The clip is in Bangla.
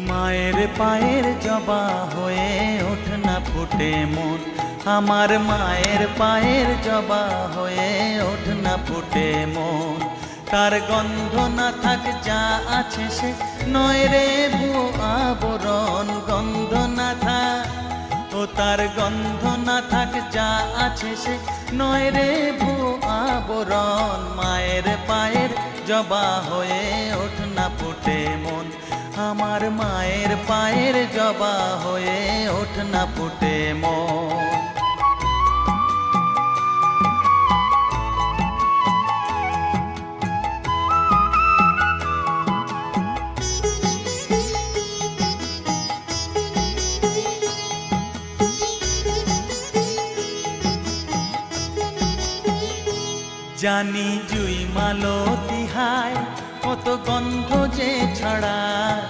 মায়ের পায়ের জবা হয়ে ওঠ না ফুটে মন, আমার মায়ের পায়ের জবা হয়ে ওঠ না ফুটে মন। তার গন্ধ না থাক যা আছে সে নয় রে ভুয়ো আবরণ, গন্ধ না থাক ও তার গন্ধ না থাক যা আছে সে নয় রে ভুয়ো আবরণ। মায়ের পায়ের জবা হয়ে ওঠ না ফুটে মন, আমার মায়ের পায়ের জবা হয়ে ওঠ না ফুটে মন। জানি জুই মালতি হায় কত গন্ধ যে ছড়ায়,